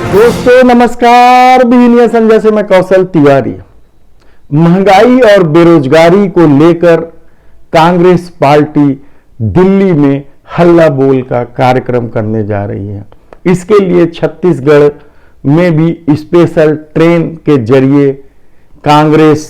दोस्तों नमस्कार, बिजनिया संजय से मैं कौशल तिवारी। महंगाई और बेरोजगारी को लेकर कांग्रेस पार्टी दिल्ली में हल्ला बोल का कार्यक्रम करने जा रही है। इसके लिए छत्तीसगढ़ में भी स्पेशल ट्रेन के जरिए कांग्रेस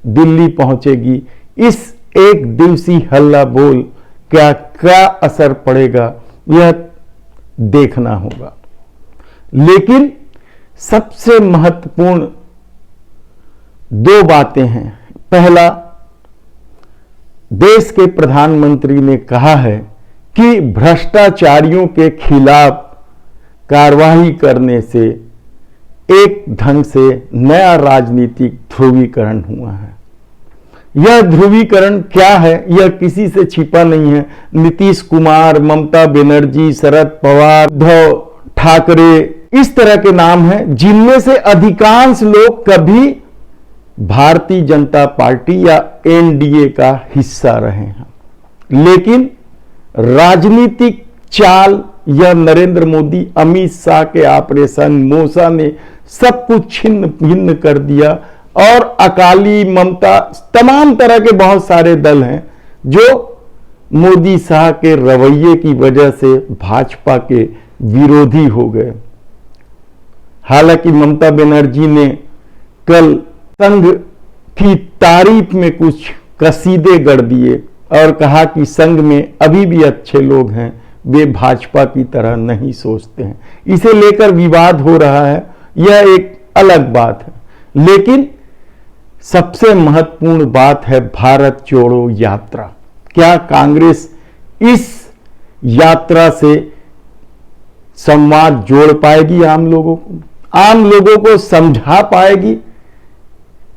दिल्ली पहुंचेगी। इस एक दिवसीय हल्ला बोल क्या असर पड़ेगा यह देखना होगा। लेकिन सबसे महत्वपूर्ण दो बातें हैं। पहला, देश के प्रधानमंत्री ने कहा है कि भ्रष्टाचारियों के खिलाफ कार्रवाई करने से एक ढंग से नया राजनीतिक ध्रुवीकरण हुआ है। यह ध्रुवीकरण क्या है, यह किसी से छिपा नहीं है। नीतीश कुमार, ममता बनर्जी, शरद पवार, उद्धव ठाकरे, इस तरह के नाम हैं जिनमें से अधिकांश लोग कभी भारतीय जनता पार्टी या एनडीए का हिस्सा रहे हैं। लेकिन राजनीतिक चाल या नरेंद्र मोदी, अमित शाह के ऑपरेशन मोसा ने सब कुछ छिन्न भिन्न कर दिया और अकाली, ममता, तमाम तरह के बहुत सारे दल हैं जो मोदी शाह के रवैये की वजह से भाजपा के विरोधी हो गए। हालांकि ममता बनर्जी ने कल संघ की तारीफ में कुछ कसीदे गढ़ दिए और कहा कि संघ में अभी भी अच्छे लोग हैं, वे भाजपा की तरह नहीं सोचते हैं। इसे लेकर विवाद हो रहा है, यह एक अलग बात है। लेकिन सबसे महत्वपूर्ण बात है भारत जोड़ो यात्रा। क्या कांग्रेस इस यात्रा से संवाद जोड़ पाएगी आम लोगों को, आम लोगों को समझा पाएगी?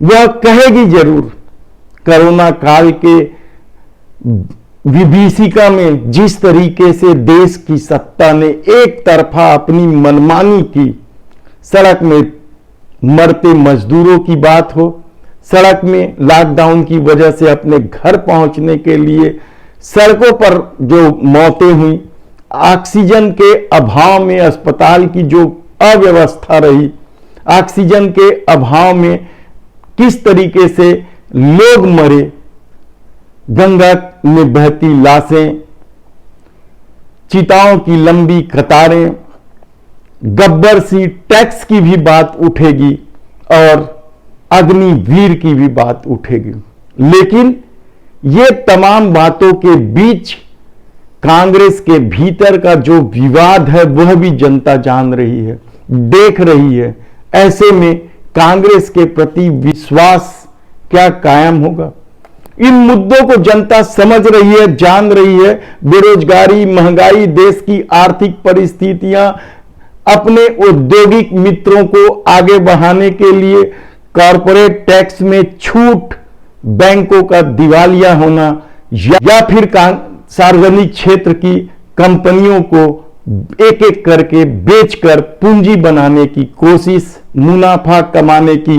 वह कहेगी जरूर। कोरोना काल के विभीषिका में जिस तरीके से देश की सत्ता ने एक तरफा अपनी मनमानी की, सड़क में मरते मजदूरों की बात हो, सड़क में लॉकडाउन की वजह से अपने घर पहुंचने के लिए सड़कों पर जो मौतें हुई, ऑक्सीजन के अभाव में अस्पताल की जो अव्यवस्था रही, ऑक्सीजन के अभाव में किस तरीके से लोग मरे, गंगा में बहती लाशें, चिताओं की लंबी कतारें, गब्बर सी टैक्स की भी बात उठेगी और अग्निवीर की भी बात उठेगी। लेकिन ये तमाम बातों के बीच कांग्रेस के भीतर का जो विवाद है वह भी जनता जान रही है, देख रही है। ऐसे में कांग्रेस के प्रति विश्वास क्या कायम होगा? इन मुद्दों को जनता समझ रही है, जान रही है। बेरोजगारी, महंगाई, देश की आर्थिक परिस्थितियां, अपने औद्योगिक मित्रों को आगे बढ़ाने के लिए कॉरपोरेट टैक्स में छूट, बैंकों का दिवालिया होना या फिर सार्वजनिक क्षेत्र की कंपनियों को एक एक करके बेचकर पूंजी बनाने की कोशिश, मुनाफा कमाने की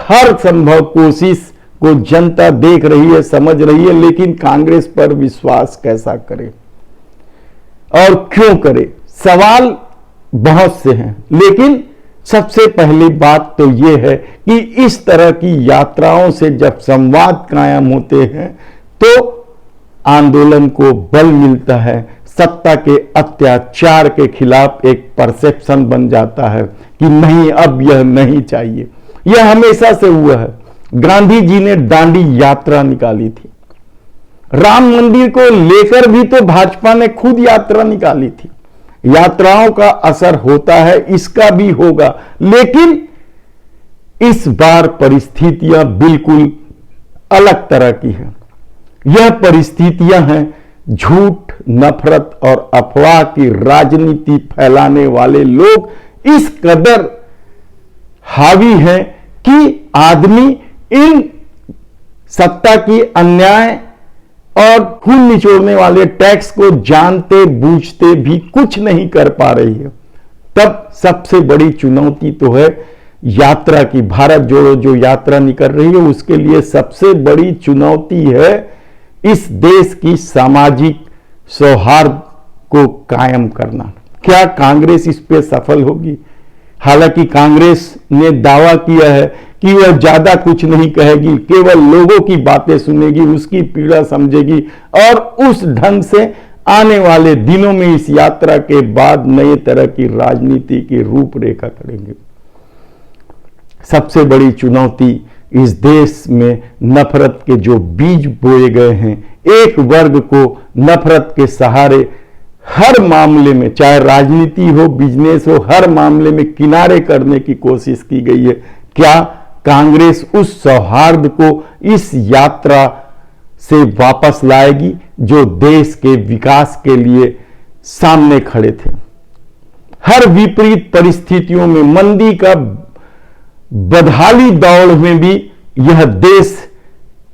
हर संभव कोशिश को जनता देख रही है, समझ रही है। लेकिन कांग्रेस पर विश्वास कैसा करे और क्यों करे? सवाल बहुत से हैं। लेकिन सबसे पहली बात तो यह है कि इस तरह की यात्राओं से जब संवाद कायम होते हैं तो आंदोलन को बल मिलता है, सत्ता के अत्याचार के खिलाफ एक परसेप्शन बन जाता है कि नहीं, अब यह नहीं चाहिए। यह हमेशा से हुआ है। गांधी जी ने दांडी यात्रा निकाली थी, राम मंदिर को लेकर भी तो भाजपा ने खुद यात्रा निकाली थी। यात्राओं का असर होता है, इसका भी होगा। लेकिन इस बार परिस्थितियां बिल्कुल अलग तरह की हैं। यह परिस्थितियां हैं झूठ, नफरत और अफवाह की राजनीति फैलाने वाले लोग इस कदर हावी हैं कि आदमी इन सत्ता की अन्याय और खून निचोड़ने वाले टैक्स को जानते बूझते भी कुछ नहीं कर पा रही है। तब सबसे बड़ी चुनौती तो है यात्रा की। भारत जोड़ो जो यात्रा निकल रही है उसके लिए सबसे बड़ी चुनौती है इस देश की सामाजिक सौहार्द को कायम करना। क्या कांग्रेस इस पे सफल होगी? हालांकि कांग्रेस ने दावा किया है कि वह ज्यादा कुछ नहीं कहेगी, केवल लोगों की बातें सुनेगी, उसकी पीड़ा समझेगी और उस ढंग से आने वाले दिनों में इस यात्रा के बाद नए तरह की राजनीति की रूपरेखा करेंगे। सबसे बड़ी चुनौती इस देश में नफरत के जो बीज बोए गए हैं, एक वर्ग को नफरत के सहारे हर मामले में, चाहे राजनीति हो, बिजनेस हो, हर मामले में किनारे करने की कोशिश की गई है। क्या कांग्रेस उस सौहार्द को इस यात्रा से वापस लाएगी जो देश के विकास के लिए सामने खड़े थे? हर विपरीत परिस्थितियों में, मंदी का बदहाली दौड़ में भी यह देश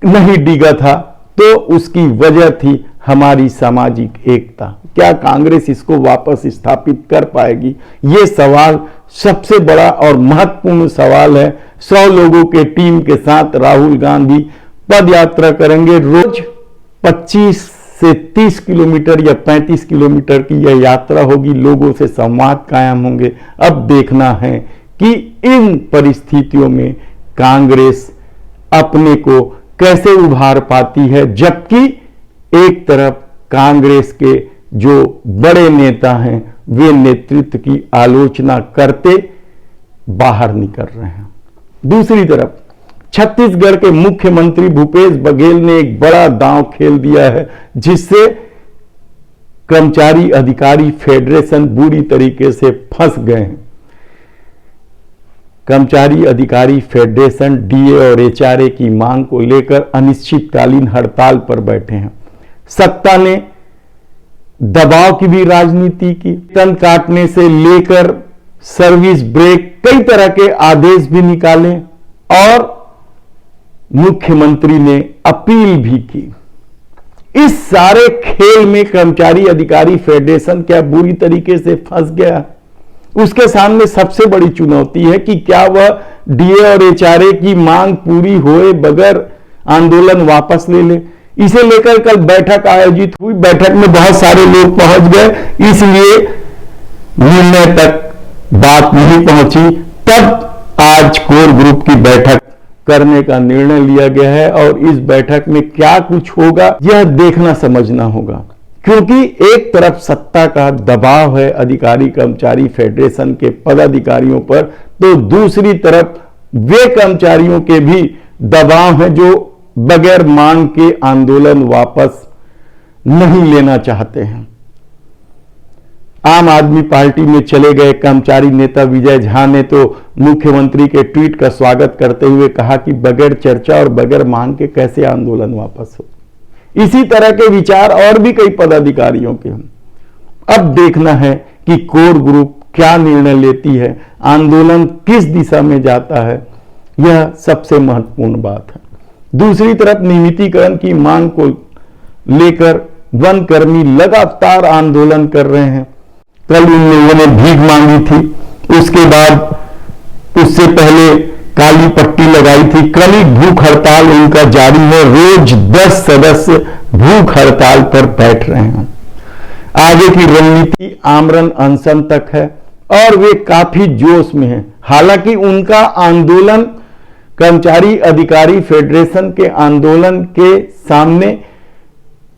नहीं डिगा था, तो उसकी वजह थी हमारी सामाजिक एकता। क्या कांग्रेस इसको वापस स्थापित कर पाएगी? ये सवाल सबसे बड़ा और महत्वपूर्ण सवाल है। 100 लोगों के टीम के साथ राहुल गांधी पद यात्रा करेंगे। रोज 25 से 30 किलोमीटर या 35 किलोमीटर की यह यात्रा होगी। लोगों से संवाद कायम होंगे। अब देखना है कि इन परिस्थितियों में कांग्रेस अपने को कैसे उभार पाती है, जबकि एक तरफ कांग्रेस के जो बड़े नेता हैं वे नेतृत्व की आलोचना करते बाहर निकल रहे हैं। दूसरी तरफ छत्तीसगढ़ के मुख्यमंत्री भूपेश बघेल ने एक बड़ा दांव खेल दिया है, जिससे कर्मचारी अधिकारी फेडरेशन बुरी तरीके से फंस गए हैं। कर्मचारी अधिकारी फेडरेशन डीए और एचआरए की मांग को लेकर अनिश्चितकालीन हड़ताल पर बैठे हैं। सत्ता ने दबाव की भी राजनीति की, वेतन काटने से लेकर सर्विस ब्रेक, कई तरह के आदेश भी निकाले और मुख्यमंत्री ने अपील भी की। इस सारे खेल में कर्मचारी अधिकारी फेडरेशन क्या बुरी तरीके से फंस गया? उसके सामने सबसे बड़ी चुनौती है कि क्या वह डीए और एचआरए की मांग पूरी होए बगैर आंदोलन वापस ले ले। इसे लेकर कल बैठक आयोजित हुई। बैठक में बहुत सारे लोग पहुंच गए, इसलिए निर्णय तक बात नहीं पहुंची। तब आज कोर ग्रुप की बैठक करने का निर्णय लिया गया है और इस बैठक में क्या कुछ होगा यह देखना समझना होगा, क्योंकि एक तरफ सत्ता का दबाव है अधिकारी कर्मचारी फेडरेशन के पदाधिकारियों पर, तो दूसरी तरफ वे कर्मचारियों के भी दबाव है जो बगैर मांग के आंदोलन वापस नहीं लेना चाहते हैं। आम आदमी पार्टी में चले गए कर्मचारी नेता विजय झा ने तो मुख्यमंत्री के ट्वीट का स्वागत करते हुए कहा कि बगैर चर्चा और बगैर मांग के कैसे आंदोलन वापस हो। इसी तरह के विचार और भी कई पदाधिकारियों के हैं। अब देखना है कि कोर ग्रुप क्या निर्णय लेती है, आंदोलन किस दिशा में जाता है, यह सबसे महत्वपूर्ण बात है। दूसरी तरफ नियमितीकरण की मांग को लेकर वन कर्मी लगातार आंदोलन कर रहे हैं। कल उन लोगों ने भीख मांगी थी, उसके बाद उससे पहले काली पट्टी लगाई थी। क्रमिक भूख हड़ताल उनका जारी है। रोज 10 सदस्य भूख हड़ताल पर बैठ रहे हैं। आगे की रणनीति आमरण अनशन तक है और वे काफी जोश में हैं। हालांकि उनका आंदोलन कर्मचारी अधिकारी फेडरेशन के आंदोलन के सामने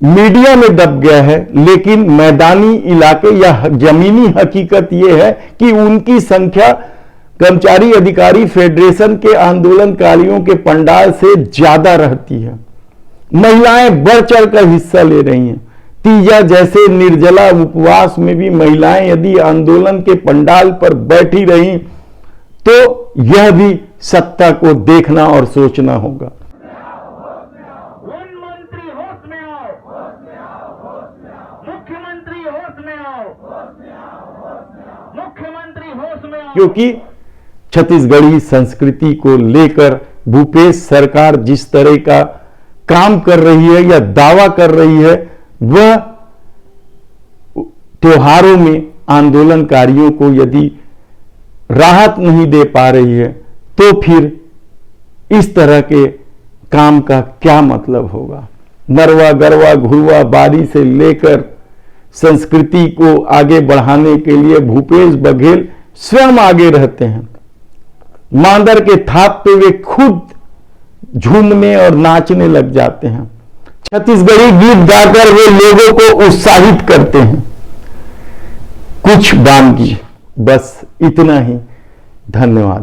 मीडिया में दब गया है, लेकिन मैदानी इलाके या जमीनी हकीकत यह है कि उनकी संख्या कर्मचारी अधिकारी फेडरेशन के आंदोलनकारियों के पंडाल से ज्यादा रहती है। महिलाएं बढ़ चढ़कर हिस्सा ले रही हैं। तीजा जैसे निर्जला उपवास में भी महिलाएं यदि आंदोलन के पंडाल पर बैठी रहीं तो यह भी सत्ता को देखना और सोचना होगा। क्योंकि छत्तीसगढ़ी संस्कृति को लेकर भूपेश सरकार जिस तरह का काम कर रही है या दावा कर रही है, वह त्योहारों में आंदोलनकारियों को यदि राहत नहीं दे पा रही है तो फिर इस तरह के काम का क्या मतलब होगा। नरवा गरवा घुरवा बारी से लेकर संस्कृति को आगे बढ़ाने के लिए भूपेश बघेल स्वयं आगे रहते हैं। मांदर के थाप पे वे खुद झूमने और नाचने लग जाते हैं। छत्तीसगढ़ी गीत गाकर वे लोगों को उत्साहित करते हैं। कुछ बानगी, बस इतना ही। धन्यवाद।